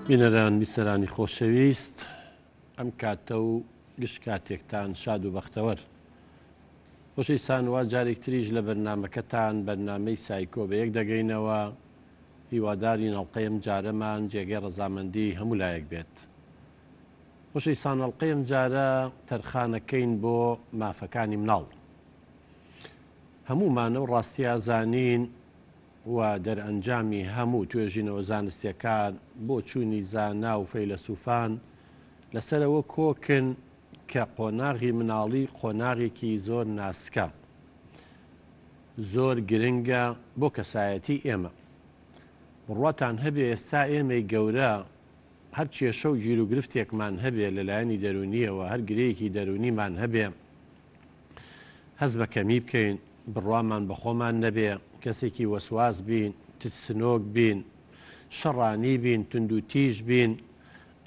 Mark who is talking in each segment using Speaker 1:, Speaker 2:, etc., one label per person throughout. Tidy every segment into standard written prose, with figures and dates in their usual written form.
Speaker 1: بینەران بیسەرانی خۆشەویست، ئەم کاتە و گشت کاتێکتان شاد و بەختەوەر. خۆشەویستان، وا جارێکتریش لە بەرنامەکەتان بەرنامەی سایکۆ بە یەک دەگەینەوە. هیواداری ئەڵقەی جارەمان جێگەی ڕەزامەندی هەموو لایەک بێت. خۆشەویستان، ئەڵقەی جارە تەرخانەکەین بۆ مافەکانی مناڵ. هەموومانە و ڕاستیە زانین و دەرئەنجامی هەموو توێژینەوە زانستیەکان بۆ چوونی زانا و فەیلسوفان لەسەرەوە کۆکن کە قۆناغی مناڵی قۆناغێکی زۆر ناسکە، زۆر گرنگە بۆ کەسایەتی ئێمە. بڕواتان هەبێ ئێستا ئێمەی گەورە هەر کێشە و گیر و گرفتێکمان هەبێ لەلایەنی دەرونیەوە، هەر گرەیەکی دەرونیمان هەبێ، هەست بە کەمی بکەین، بڕوامان بە خۆمان نەبێ، کەسێکی وەسواس بین، تسنۆک بین، شەڕانی بین، تند و تیژ بین.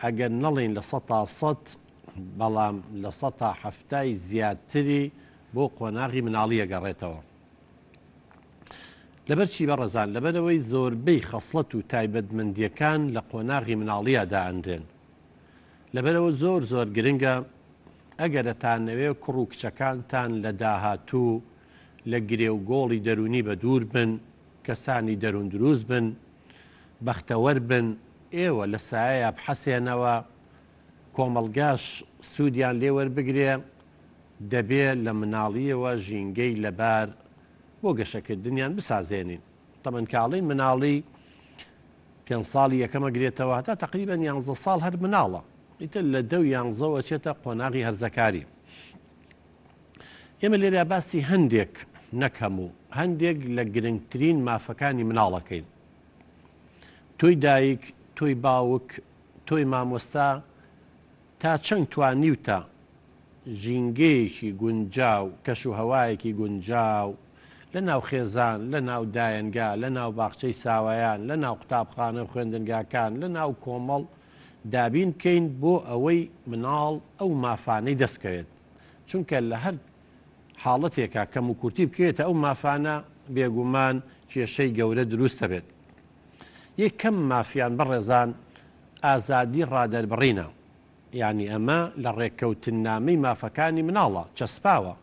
Speaker 1: ئەگەر نەڵین لە 100 بەڵام لە 170 زیاتری بۆ قۆناغی مناڵی ئەگەڕێتەوە. لەبەر چی بەڕێزان؟ لەبەرەوەی زۆربەی خەسڵەت و تایبەتمەندیەکان لە قۆناغی مناڵیە دائەنرێن. لەبەرەوە زۆر زۆر گرنگە ئەگەرەتانەوێ کوڕ و کچەکانتان لە داهاتوو لە گرێ و گۆڵی دەرونی بە دوور بن، کەسانی دەروون دروست بن، بەختەوەر بن، ئێوە لە سایە بحەسێنەوە، کۆمەڵگاش سوودیان لێوەربگرێ، دەبێت لە مناڵیەوە ژینگەی لەبار بۆ گەشەکردنیان بسازێنین. تەمەن کاڵین مناڵی 5 ساڵی یەکەمە گرێتەوە هەتا تقریبەن 11 ساڵ هەر مناڵە، ئیتر لە 10 چێتە قۆناغی هەرزەکاری. ئێمە لێرە باسی هەندێک نەکەموو هەندێک لە گرنگترین مافەکانی مناڵەکەین. تۆی دایک، تۆی باوک، تۆی مامۆستا تا چەند توانیوتە ژینگەیەکی گونجاو، کەش و هەوایەکی گونجاو لە ناو خێزان، لە ناو دایەنگا، لە ناو باخچەی ساوایان، لە ناو قوتابخانە و خوێندنگاکان، لە ناو کۆمەڵ دابین بکەین بۆ ئەوەی مناڵ ئەو مافانەی دەستکەوێت. چونکە لە هەر حاڵەتێکە کەم و کورتی بکێتە ئەو مافانە بێگومان کێشەی گەورە دروستە بێت. یەک کەم مافیان بەڕێزان ئازادی ڕادەربڕینە، یعنی ئەمە لە ڕێککەوتنامەی مافەکانی مناڵە چەسپاوە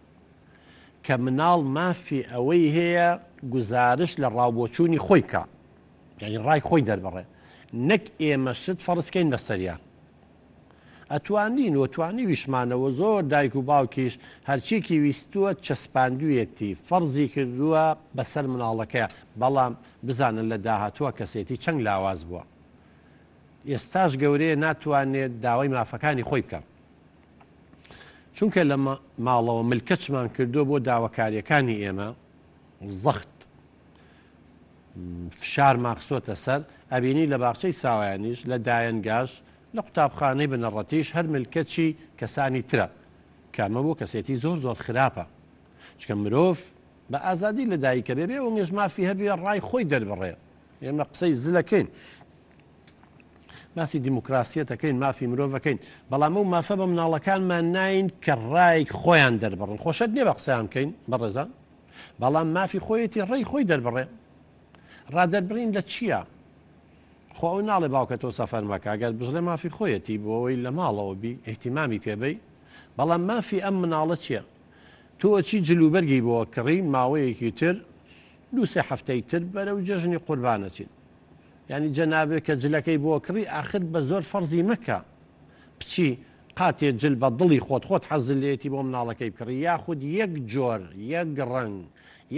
Speaker 1: کە مناڵ مافی ئەوەی هەیە گزارش لە ڕاوبۆچوونی خۆی بکە، یعنی ڕای خۆی دەربڕێ، نەک ئێمە شت فەرزکەین بەسەریان. ئەتوانین وەتوانی ویشمانەوە زۆر دایک و باوکیش هەرچێکی ویستووە چەسپاندوێتی فەرزی کردووە بەسەر مناڵەکەیە، بەڵام بزانن لە داهاتووە کەسێتی چەند لاواز بووە. ئێستاش گەورەیە ناتوانێت داوای مافەکانی خۆی بکە، چونکە لە ماڵەوە ملکەچمان کردووە بۆ داواکاریەکانی ئێمە، زەخت فشار ماخسۆتە سەر. ئەبینی لە باخچەی ساوایانیش، لە دایەنگاش، لە قوتابخانەی بنەڕەتیش هەر ملکەچی کەسانی ترە، کامە بۆ کەسێتی زۆر زۆر خراپە. چکە مرۆڤ بە ئازادی لە دایکە بێ و مێژ مافی هەبێ ڕای خۆی دەربڕێ. ئێمە قسەی زلەکەین، باسی دیموکراسیەتەکەین، مافی مرۆڤەکەین، بەڵام ئەو مافە بە مناڵەکانمان ناین کە ڕای خۆیان دەربڕن. خۆشەت نییە بە قسەیان بکەین بەڕێزان، بەڵام مافی خۆیەتی ڕێی خۆی دەربڕێ. ڕادەربڕین لە چییە؟ خۆ ئەو ناڵێ باوکە تۆ سەفەر مەکە، ئەگەر بژڵێ مافی خۆیەتی بۆ ئەوەی لە ماڵەوە بی ئیحتیمامی پێبەی، بەڵام مافی ئەم مناڵە چییە؟ تۆ ئەچی جلوبەرگی بۆ کڕی ماوەیەکی تر 2-3 هەفتەی تر بەرەو جەژنی قوربانەچین، یعنی جەنابێت کە جلەکەی بۆ کڕی ئاخر بە زۆر فەرزی مەکە بچی قاتێ جل بە دڵی خۆت حەزل لێتی بۆ مناڵەکەی بکڕی، یاخود یەک جۆر، یەک ڕەنگ،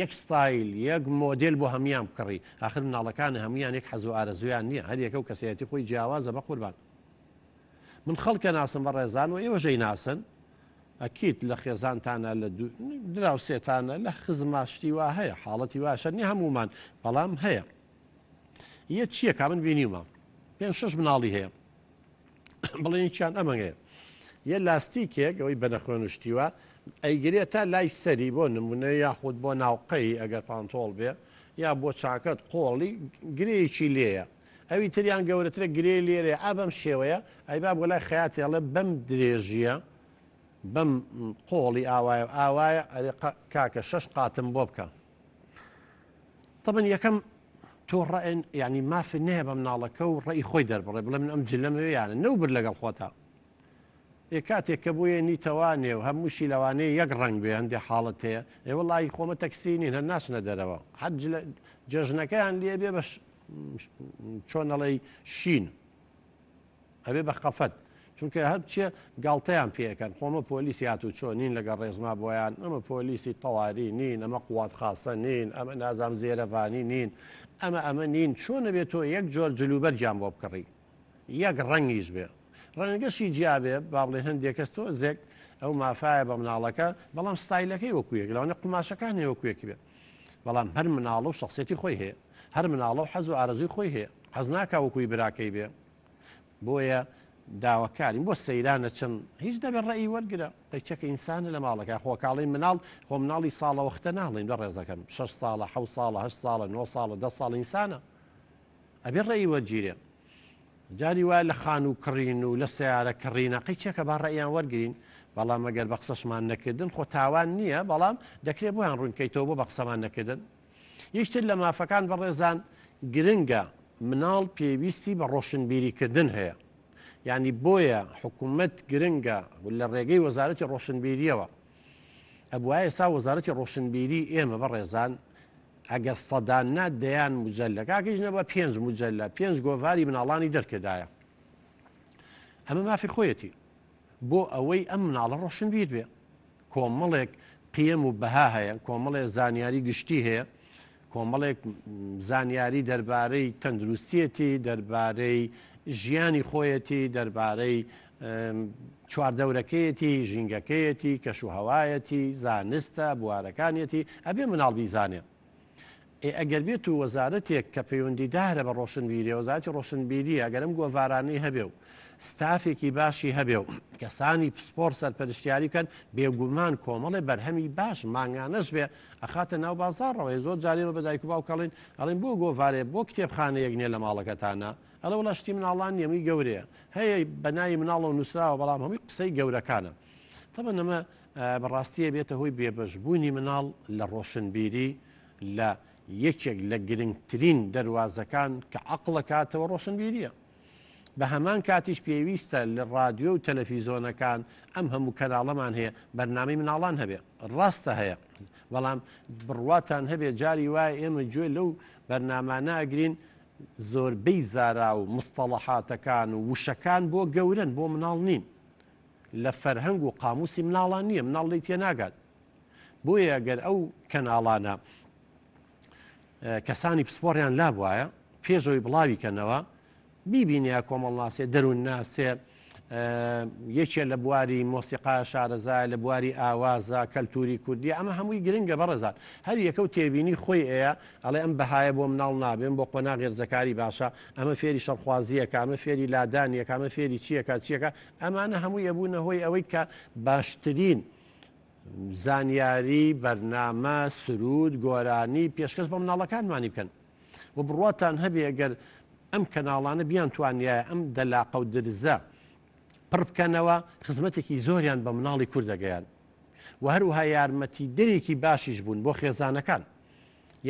Speaker 1: یەک ستایل، یەک مۆدل بۆ هەمویان بکڕی. ئاخر مناڵەکانی هەمویان یەک حەز و ئارەزویان نییە، هەر یەکە و کەسەتی خۆی جیاوازە بە قوربان. من خەڵکە ناسم بە ڕێزان و ئێوەژەی ناسن، ئەکیت لە خێزانتانە لە دراوسێتانە لە خزماشتی وا هەیە، حاڵەتی واشە نی هەمومان، بەڵام هەیە. یە چییەکە من بینیومە 5-6 مناڵی هەیە، بڵێنیان ئەمەگەیە یە لاستیکێک ئەوەی بەنەخوێنشتیوە ئەیگرێت تا لای سەری بۆ نمونە، یاخود بۆ ناوقەی ئەگەر پانتۆڵ بێ، یا بۆ چاکەت قۆڵی گرەیەکی لێیە، ئەوی تریان گەورەترە گرێ لێرێ ئابەم شێوەیە، ئەیبا بۆ لای خەیاتێڵێ بەم درێژیە بەم قۆڵی ئاوایە کاکە 6 قاتم بۆ بکە. طبعا یەکەم تۆ ڕائن ینی مافی نەیە بە مناڵەکە و ڕێی خۆی دەربڕێ بڵێ من ئەم جلەمەوەیانە نەوبر لەگەڵ خۆتا کاتێک کە بۆیە نیتەوانێ و هەمووشی لەوانەیە یەک ڕنگ بێ هەندێک حاڵت هەیە وڵی خۆمە تەکسینین هەر ناچنە دەرەوە حەت جێژنەکەیان لێ بێ بە چۆنەڵی شین ئەبێ بە قەفەت چونکە هەر چیە گاڵتەیان پێەکەن خۆمە پۆلیسی هاتوو چۆ نین لەگەڵ ڕێزما بۆیان ئەمە پۆلیسی تەواری نین ئەمە قوات خاستە نین ئەمە نازام زێرەڤانی نین ئەمە نین چۆنە بێت تۆ یەک جۆر جلوبەر گیان بۆ بکڕی یەک ڕەنگیش بێ ڕەنگەشی جیابێ با بڵێن هەندێک کەس تۆ زێک ئەو مافایە بە مناڵەکە بەڵام ستایلەکەی وەکویەک لەوانە قماشەکانی وەکوێکی بێ بەڵام هەر مناڵە و شخصێتی خۆی هەیە هەر مناڵە و حەز و ئارەزوی خۆی هەیە حەز ناکا وەکوی براکەی بێ بۆیە داواکارین بۆ سەیرانە چەند هیچ دەبێت ڕێی وەرگرە قەیچەکە ئینسانە لە ماڵەکە خۆکاڵی مناڵ خۆ مناڵی ساڵە وەختە ناڵین بە ڕێزەکەم 6 ساڵە 7 ساڵە 8 ساڵە 9 ساڵە 10 ساڵ ئینسانە ئەبێ ڕێی وەرگیرێ جاری وایە لە خان و کڕین و لە سیارە کڕینە قەیچەکە با ڕێیان وەرگین بەڵام ئەگەر بە قسەشمان نەکردن خۆ تاوان نییە بەڵام دەکرێت بۆیان ڕوونکەیتەوە بۆ بە قسەمان نەکردن یەکتر لە مافەکان بە ڕێزان گرنگە مناڵ پێویستی بە ڕۆشنبیریکردن هەیە یعنی بۆیە حکوومەت گرنگە لە ڕێگەی وەزارەتی ڕۆشنبیریەوە ئەبوایە سا وەزارەتی ڕۆشنبیری ئێمە بە ڕێزان ئەگەر سەداننا دەیان مجللە کاکەیژنە بە 5 مجللە 5 گۆڤاری مناڵانی دەرکردایە ئەمە مافی خۆیەتی بۆ ئەوەی ئەم مناڵە ڕۆشنبیر بێ کۆمەڵێک قیم و بەها هەیە کۆمەڵێک زانیاری گشتی هەیە کۆمەڵێک زانیاری دەربارەی تەندروستیەتی دەربارەی ژیانی خۆیەتی دەربارەی چواردەورەکەیەتی ژینگەکەیەتی کەشوهەوایەتی زانستە بوارەکانیەتی ئەبێ مناڵ بیزانێ ئەگەر بێت و وەزارەتێک کە پەیوەندیدارە بە ڕۆشنبیری وەزارەتی ڕۆشنبیری ئەگەرم گۆڤارانەی هەبێ و ستافێکی باشی هەبێ و کەسانی پسپۆر سەرپەرشتیاری بکەن بێگومان کۆمەڵێ بەرهەمی باش مانگانەش بێ ئەخاتە ناو بازاڕەوەی زۆر جارێمە بە دایک و باوکەڵین ئەڵێن بۆ گۆڤارێ بۆ کتێبخانەیەک نییە لە ماڵەکەتانە ئەلە وڵا شتی مناڵان نیەمەی گەورەیە هەیە بەناوی مناڵە و نووسراوە بەڵام هەمووی قسەی گەورەکانە تەبەن ئەمە بەڕاستیە بێتە هۆی بێبەشبوونی مناڵ لە ڕۆشنبیری لە یەکێک لە گرنگترین دەواازەکان کە عقڵە کاتەوە ڕۆشنبیریە بە هەمان کاتیش پێویستە لە ڕادیۆ و تەلەڤیزۆنەکان ئەم هەموو کەناڵەمان هەیە بەرنامەی مناڵان هەبێ ڕاستە هەیە بەڵام بڕواتان هەبێ جاری وایە ئێمە گوێ لەو بەرنامانە ئەگرین زۆربەی زارا و مستەڵەحاتەکان و وشەکان بۆ گەورن بۆ مناڵ نین لە فەرهەنگ و قاموسی مناڵان نییە مناڵ لی تێ ناگات بۆیە گەر ئەو کەناڵانە کەسانی پسپۆڕیان لاب وایە پێشەوەی بڵاویکەنەوە بیبینە کۆمەڵ ناسێ دەروون ناسێ یەکێ لە بواری مۆسیقا شارەزای لە بواری ئاوازە کەلتوری کوردی ئەمە هەمووی گرنگە بەڕێزان هەر یەکە و تێبینی خۆی ئەیە ئەڵێ ئەم بەهایە بۆ مناڵ نابێن بۆ قۆنا غێرزەکاری باشە ئەمە فێری شەڕخوازیەکە ئەمە فێری لادانیەکە ئەمە فێری چیەکە ئەمانە هەمووی ئەبوونە هۆی ئەوەی کە باشترین زانیاری بەرنامە سرود گۆرانی پێشکەش بە مناڵەکانمانی بکەن و بڕواتان هەبێ ئەگەر ئەم کەناڵانە بیان توانایە ئەم دەلاقە و درزە پڕ بکەنەوە خزمەتێکی زۆریان بە مناڵی کوردەگەیان و هەروها یارمەتی دەرێکی باشیش بوون بۆ خێزانەکان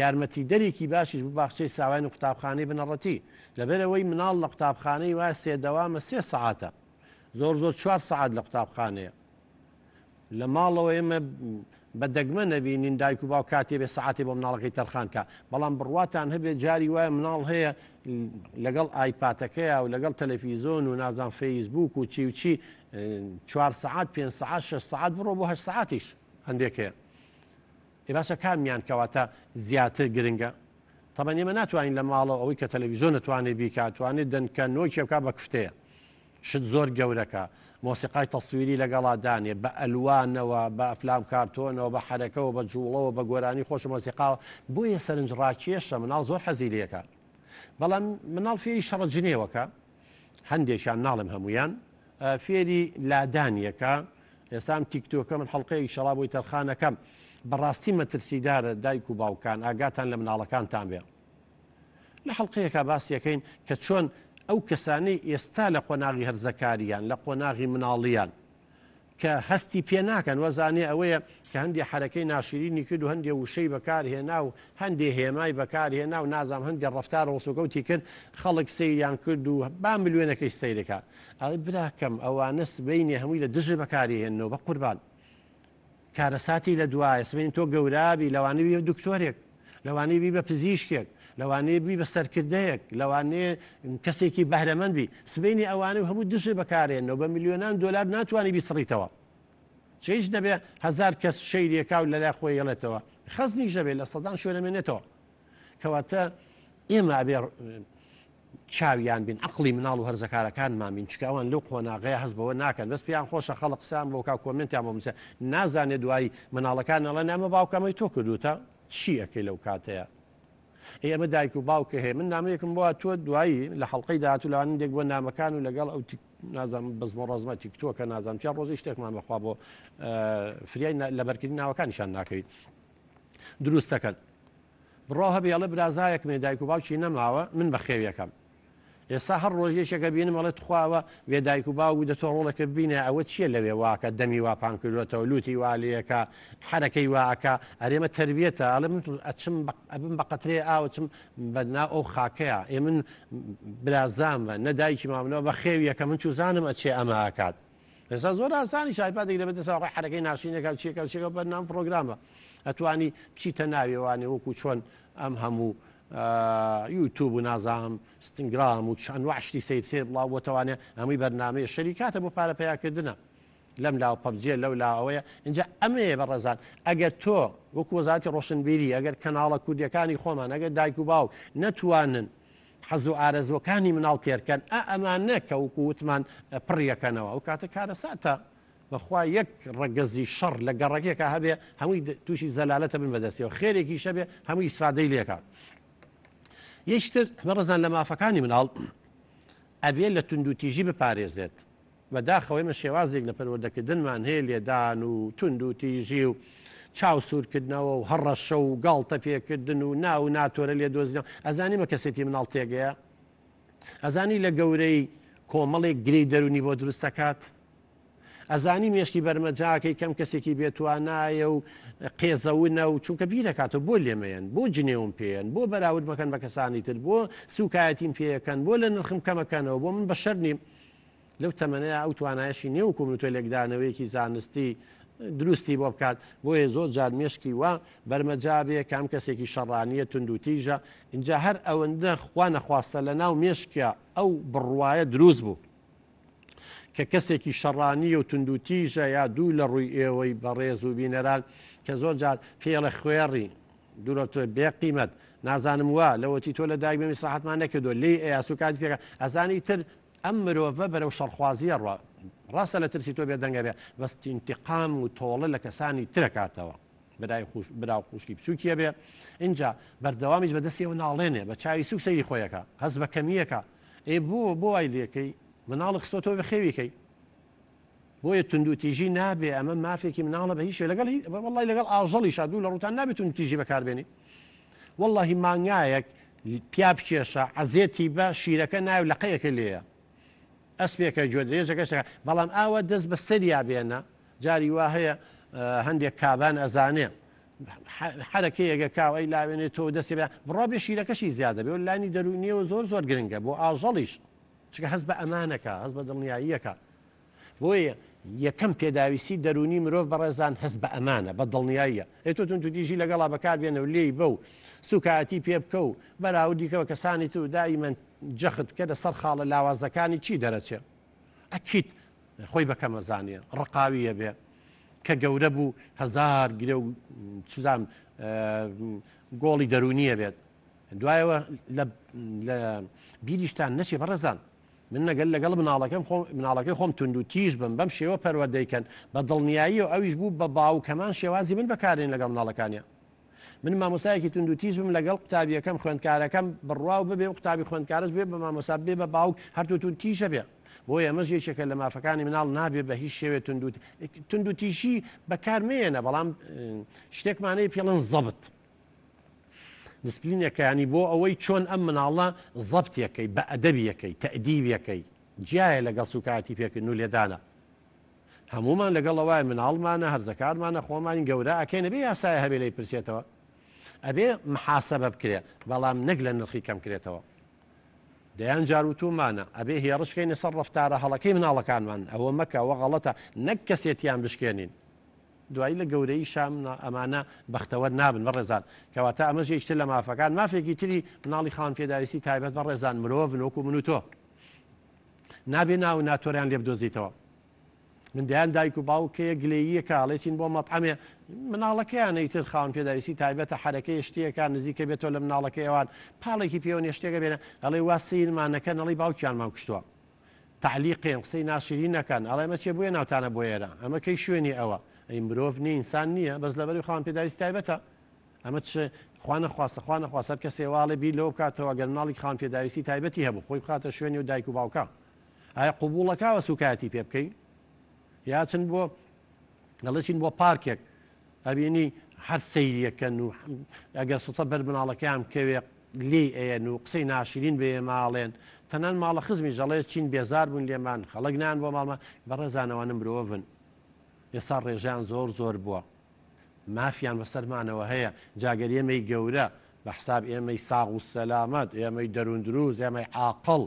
Speaker 1: یارمەتی دەرێکی باشیش بوو باخچەی ساوان و قوتابخانەی بنەڕەتی لەبەرەوەی مناڵ لە قوتابخانەی وایە سێدەوامە 3 سەعاتە زۆر 4 سەعات لە قوتابخانەیە لە ماڵەوە ئێمە بە دەگمە نەبینین دایک و باو کاتێ بێ سەعاتی بۆ مناڵەکەی تەرخانکە بەڵام بڕواتان هەبێت جاری وایە مناڵ هەیە لەگەڵ ئایپاتەکەیە و لەگەڵ تەلەڤیزۆن و نازان فەیسبوک و چی 4 سەعات 5 سەعات 6 سەعات بڕۆ بۆ 8 سەعاتیش هەندێک هەیە باشە کامیان کەواتە زیاتر گرنگە تەبەن ئێمە ناتوانین لە ماڵەوە ئەوەی کە تەلەڤیزۆن نتوانێت بیکاتوانێت دەنکە نۆکێ بکات بە کفتەیە شت زۆر گەورەکە مۆسیقای تەسویری لەگەڵادانێ بە ئەلوانەوە بە ئەفلام کارتۆنەوە بە حرەکەەوە بە جوڵەوە بە گۆرانی خۆش مۆسیقاوە بۆیە سەرنج ڕاکێشە مناڵ زۆر حەزیلەکە بەڵام مناڵ فێری شەڕە جنێوەکە هەندێکیان ناڵم هەمویان فێری لادانیەکە ئێستا تیکتۆکە من حەڵقەیەکی شەڵا بۆی تەرخانەکەم بەڕاستی مەترسیدارە دایک و باوکان ئاگاتان لە مناڵەکانتان بێ لە حەڵقەیەکە باسیەکەین کە چۆن ئەو کەسانەی ئێستا لە قۆناغی هەرزەکاریان لە قۆناغی مناڵیان کە هەستی پێ ناکەن وەزانێ ئەوەیە کە هەندی حرەکەی ناشرینی کرد و هەندێ وشەی بەکار هێنا و هەندێ هێمای بەکار هێنا و نازام هەندێک ڕفتار ڕۆسوکەوتی کرد خەڵک سەیریان کرد و با ملیۆنەکەی سەیرەکە ئەڵێ براکەم ئەوانە سبەینێ هەمووی لە دژە بەکاری هێنەوە بە قوربان کارەساتی لە دوایە سبەین تۆ گەورابی لەوانەوی دکتۆرێک لەوانەیە بی بە پزیشکێک لەوانەیە بی بە سەرکردەیەک لەوانەیە کەسێکی بەهرەمەندبی سبەینی ئەوانە هەموو دژێ بەکارێنەوە بە میلیۆنان دۆلار ناتوانانی بیسڕیتەوە هیچ نەبێ هزار کەس شەیرێکا و لەلای خۆی هێڵێتەوە خەزنی ژەبێ لە سەدان شوێنەمێنێتەوە کەواتە ئێمە ئەبێ چاویان بین عقلی مناڵ و هەرزەکارەکانمان بین چکاوان لەو قۆناغەیە هەست بەوە ناکەن بەس پێیان خۆشە خەڵق قسان بۆ کا کۆمنتیان بۆ نازانێت دوایی مناڵەکان ئەڵە نامە باوکەمەی تۆ کردوتە چی ئەەکەی لەو کاتەیە ئێمە دایک و باوکە هەیە من نامەیەکم بۆ تۆ دوایی لە حەڵقەی داهاتوو لەوانندێک بۆ نامەکان و لەگەڵ ئەو نازانم بزمە ڕۆزمە تیکتۆکە نازانم چیا ڕۆژی شتێکمان بەخوا بۆ فریای لەبەرکردنی ناوەکانیشان ناکەویت دروستەکەن بڕۆ هەبێ ئەڵە برازایەکمێ دایک و باوکی نەماوە من بە خێویەکەم ئێستا هەر ڕۆژێشەکە بینم ئەڵێت خواوە وێ دایک و باوی دەتۆ ڕۆڵەکە بینێ ئەوە چییە لەوێ واکە دەمی واپان کردوێتەوە لوتی والەکە حرەکەی واکە ئەرێمە تربیێتە ئەڵێ من ئەچم ئەبم بە قەترێ ئاوچم بەنا ئەو خاکەیە ئێ من برازامە نەدایکی مامنەوە بە خێویەکە من چوزانم ئەچێ ئەمە ئاکات ئێستا زۆر ئاسانی شایپاتێک لە بەدەسەوە حرەکەی ناشینەکە چێکە چێکە بەرنام پرۆگرامە ئەتوانی بچیتە ناوێوانێ وەکو چۆن ئەم هەموو یوتوب و نازام ستنگرام و چەند واشتی سێ بڵاو بۆتەوانێ ئەمەی بەرنامەیە شەریکاتە بۆ پارە پیاکردنە لەم لاو پەبجێ لەو لاوەیە اینجا ئەمەیە بەڕێزان ئەگەر تۆ وەکو وەزارەتی ڕۆشنبیری ئەگەر کەناڵە کوردیەکانی خۆمان ئەگەر دایک و باو نەتوانن حەز و ئارەزوەکانی مناڵ تێرکەن ئەمانە کە وەکو وتمان پڕیەکەنەوە ئەو کاتە کارەساتە بەخوا یەک ڕەگەزی شەڕ لە گەڕەکێکە هەبێ هەمووی تووشی زەلالەتە بن بەدەستیەوە خێرێکی شەبێ هەمووی ئیسفادەی لێکە یەکتر بەڕێزان لە مافەکانی مناڵ ئەبێ لە توندوتیژی بپارێزێت بەداخەوەی مە شێوازێک لە پەروەردەکردنمان هەیە لێدان و توندوتیژی و چاو سوورکردنەوە و هەڕەشە و گاڵتە پێکردن و ناو ناتۆرە لێ دۆزینەوە ئەزانی مە کەسێتی مناڵ تێگەیە ئەزانی لە گەورەی کۆمەڵێک گرەی دەرونی بۆ دروستەکات ئەزانی مێشکی بەرمەجاکەی کەم کەسێکی بێتوانایە و قێزەونە و چونکە بیرەکاتەوە بۆ لێمەیەن بۆ جنێوم پێیان بۆ بەراورد مەکەن بە کەسانی تر بۆ سوکایەتیم پێەکەن بۆ لە نرخم کەمەکەنەوە بۆ من بەشەر نیم لەو تەمەنەیە ئەو توانایشی نێو کۆمنتۆی لەگدانەوەیەکی زانستی دروستی بۆ بکات بۆیە زۆر جار مێشکی وە بەرمەجابێ کام کەسێکی شەڕانیە توندوتیژە اینجا هەر ئەوەندە خوا نەخواستە لە ناو مێشکە ئەو بڕواایە دروست بوو کە کەسێکی شەڕانی و توندوتیژە یا دوو لە ڕووی ئێوەی بەڕێز و بینەران کە زۆر جار پێڵە خوێڕی دوورەتۆ بێ قیمەت نازانم وە لەوەتی تۆ لە دایک بە میسراحەتمان نەکردو لێ ئەیاسوکاتی پێەکە ئەزانی تر ئەم مرۆڤە بەرەو شەڕخوازیە ڕوا ڕاستە لە ترسی تۆ بێ دەنگە بێ بەستی انتقام و تۆڵە لە کەسانی ترەکاتەوە براو خوشکی بچووکیە بێ اینجا بەردەوامیش بەدەستیەوە ناڵێنێ بە چاوی سوک سەیری خۆیەکە هەز بە کەمیەکە ئێ بۆ وای لێکەی مناڵ خستۆتەوە بە خێویکەی بۆیە توندوتیژی نابێ ئەمە مافێکی مناڵە بە هیچ لەگەڵ وڵی لەگەڵ ئاژەڵی شادوو لە ڕوتان نابێت توندوتیژی بەکاربێنی واللهی مانگایەک پیا بکێشە عەزێتی بە شیرەکە ناو لەقەیەکە لێیە ئەسپێکە گوێ درێژەکەشەکە بەڵام ئاوە دەست بە سەریا بێنە جاری وا هەیە هەندێک کابان ئەزانێ حرەکەیەگە کاوەی لاوێنێتەوە دەستی بە بڕۆ بێ شیرەکەشی زیادە بێ و لانی دەرونیەوە زۆر گرنگە بۆ ئاژەڵیش چکە هەست بە ئەمانەکە هەست بە دڵنیاییەکە بۆیە یەکەم پێداویستی دەرونی مرۆڤ بەڕێزان هەست بە ئەمانە بە دڵنیاییە ئێتۆ توندوتیژی لەگەڵا بەکار بێنە و لێی بە و سوکایەتی پێ بکە و بەراوردیکەوە کەسانی تو دایمەن جەخت بکە لە سەر خاڵە لاوازەکانی چی دەرەچێت ئەکیت خۆی بەکەمەزانێ ڕقاویە بێ کە گەورە بوو هەزار گرە و چزام گۆڵی دەرونیە بێت دوایەوە لە بیریشتان نەچێ بەڕێزان من نەگەل لەگەڵ مناڵەکەی خۆم توندوتیژ بم بەم شێوە پەروەردەیکەن بە دڵنیایی و ئەویش بوو بە باوکەمان شێوازی من بەکارێن لەگەڵ مناڵەکانیە من مامۆسایەکی توندوتیژ بم لەگەڵ قوتابیەکەم خوێندکارەکەم بڕواو ببێ و قوتابی خوێندکارش بێ بە مامۆسا بێ بە باوک هەردوو توندتیژە بێ بۆیە ئەمەش یەکێکە لە مافەکانی مناڵ نابێ بە هیچ شێوێ توندوتیژی بەکارمێنە بەڵام شتێکمانەیە پێڵەن زەبت دیسپلینەکانی بۆ ئەوەی چۆن ئەم مناڵە زەبتیەکەی بە ئەدەبیەکەی تەئدیبیەکەی جیایە لەگەڵ سوکاتی پێکردن و لێدانە هەمومان لەگەڵەوەی مناڵمانە هەرزەکارمانە خۆمانی گەورە ئەکەینە بێ یاسایە هەبێ لی پرسێتەوە ئەبێ محاسبە بکرێ بەڵام نەک لە نرخی کەم کرێتەوە دەیان جاروتومانە ئەبێ هێڕش بکەینە سەر ڕەفتارە هەڵەکەی مناڵەکانمان ئەوە مەکەوە غەڵەتە نەک کەسێتیان بشکێنین دوایی لە گەورەی شام ئەمانە بەختەوە نابن بەڕێزان کەواتە ئەمەش یەکتر لە مافەکان مافێکی تری مناڵی خاوەن پێداویستی تایبەت بەڕێزان مرۆڤن وەکو من و تۆ نابێ ناو ناتۆریان لێ بدۆزیتەوە من دەیان دایک و باوکەیە گلەییەکە ئاڵێتین بۆ مەطعەمێ مناڵەکەیان ئیتر خاوەن پێداویستی تایبەتە حرەکەی شتێکان نزیکە بێتەوە لە مناڵەکەی ئەوان پاڵێکی پێوە شتێکە بێنە ئەڵێ وا سیرمانەکە نەڵی باوکیانمان کوشتووە تعلیقێن قسەی ناشرینەکەن ئەڵێ ئەمە چێ بۆیە ناوتانە بۆ ئێرە ئەمە کەی شوێنی ئەوە ئەی مرۆڤ نیە ئینسان نییە بەس لەبەری خاوەن پێداویستی تایبەتە ئەمە خوانە خواستە کە سێواڵێ بیر لەوە بکاتەوە گەر مناڵی خاوەن پێداویستی تایبەتی هەبوو خۆی بخاتە شوێنی و دایک و باوکە ئایا قوبوڵەکەوە سوکایەتی پێ بکەی یا چن بۆ دەڵێچین بۆ پارکێک ئەبینی هەر سەیریەکەن و ئەگەر سوچە بەر مناڵەکەیان کەوێ لێ ئەیەن و قسەی ناشرین بێ ماڵێن تەنان ماڵە خزمی ژەڵێ چین بێزار بوون لێمان خەڵک نان بۆ ماڵمە بەڕێزانەوەنم مرۆڤن ئێستا ڕێژیان زۆر بووە مافیان بەسەرمانەوە هەیە جاگەر ئێمەی گەورە بە حساب ئێمەی ساغ و سەلامەت ئێمەی دەروندروز ئێمەی عاقڵ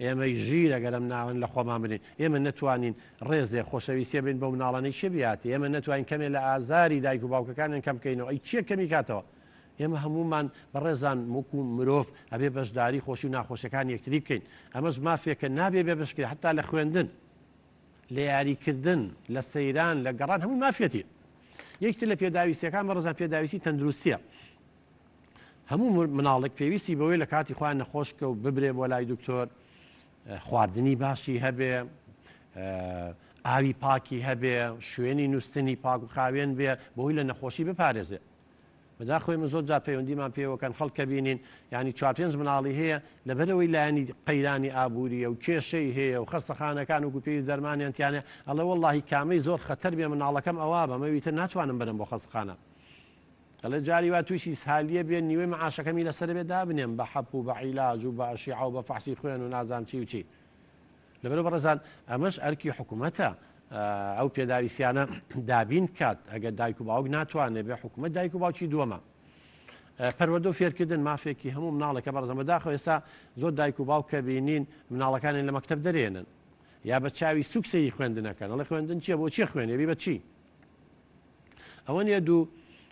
Speaker 1: ئێمەی ژیر ئەگەرم ناون لە خۆمان بنین ئێمە نتوانین ڕێزێ خۆشەویستێ بین بۆ مناڵانەی شێ بیاتی ئێمە نتوانین کەمێ لە ئازاری دایک و باوکەکانیان کەم بکەینەوە ئەی چیە کەمی کاتەوە ئێمە هەمومان بەڕێزان وەکو مرۆڤ ئەبێ بەشداری خۆشی و ناخۆشیەکان یەکتری بکەین ئەمەش مافێکە نابێ بێ بشکێ حتا لە خوێندن لە یاریکردن لە سەیران لە گەڕان هەموو مافێتی یەکتر لە پێداویستیەکان بەڕێزان پێداویستی تەندروستیە هەموو مناڵێک پێویستی بەوەی لە کاتی خۆیان نەخۆشکە و ببرێ بۆ لای دکتۆر خواردنی باشی هەبێ ئاوی پاکی هەبێ شوێنی نووسنی پاک و خاوێن بێ بۆی لە نەخۆشی بپارێزێ بەداخۆی من زۆر جار پەیوەندیمان پێوەکەن خەڵکە بینین ینی 4-5 مناڵی هەیە لەبەرەوەی لایەنی قەیرانی ئابوووریە و کێشەی هەیە و خەستەخانەکان و گوپی دەرمانیانتیانە ئەڵێ وەڵڵاهی کامەی زۆر خەتەر بێ مناڵەکەم ئەوە بەمەویتر ناتوانم بنم بۆ خەستەخانە ئەڵێ جاری وا تووشی سهالیە بێن نیوەی معاشەکەمی لەسەر بێ دابنێم بە حەپ و بە عیلاج و بە ئەشیعە و بە فەحسی خوێن و نازانم چی و چی لەبەرەوە بەڕێزان ئەمەش ئەرکی حکوومەتە ئەو پێداویستیانە دابین کات ئەگەر دایک و باوک ناتوانێت بێ حکوومەت دایک و باوکی دووەمە پەروەردە و فێرکردن مافێکی هەموو مناڵەکە بەڕێزان بەداخەوە ئێستا زۆر دایک و باوکە بینین مناڵەکانی لە مەکتەب دەرێنن یا بە چاوی سوکسەی خوێندنەکەن ئەڵێ خوێندن چییە بۆ چی خوێنێ بی بە چی ئەوە نیە دوو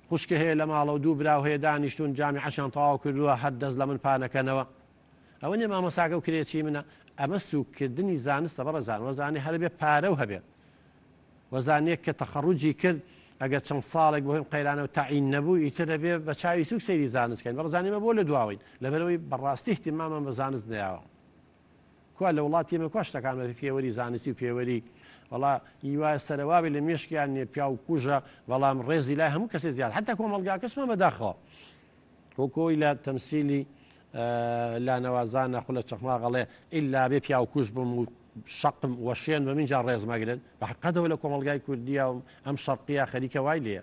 Speaker 1: خوشکە هەیە لە ماڵە و دوو براو هەیە دانیشتون جامی عەشیان تەواو کردووە هەر دەست لە من پانەکەنەوە ئەوە نیە مامەساکە و کرێکی منە ئەمە سوکردنی زانستە بەڕێزان وەزانێ هەر بێ پارە و هەبێت وەزانێک کە تەخەڕوجی کرد ئەگەر چەند ساڵێک بۆ هەم قەیرانە و تەعین نەبوو ئیتر بێ بە چاوی سوک سەیری زانستکەین بەڕزانیمە بۆ لە دواوین لەبەرەوەی بەڕاستی احتیمامە بە زانست نەیاوە کوا لە وڵاتی ئێمە کوا شتەکان بە پێوەری زانستی و پێوەری وەڵا هیوایە سەرەوابی لە مێشکیان نیە پیا و کوژە بەڵام ڕێزی لای هەموو کەسێ زیاد حتا کۆمەڵگا کەسمە بەداخەوە کۆکۆی لە تەمسیلی لا نەوازانە خولە چەخما غەڵێ ئیلا بێ پیا و کوژ بم و شەقم وەشێن بە منجا ڕێز مەگرن بە حقەتەوە لە کۆمەلگای کوردیە و ئەم شەرقیە خەریکە وای لێە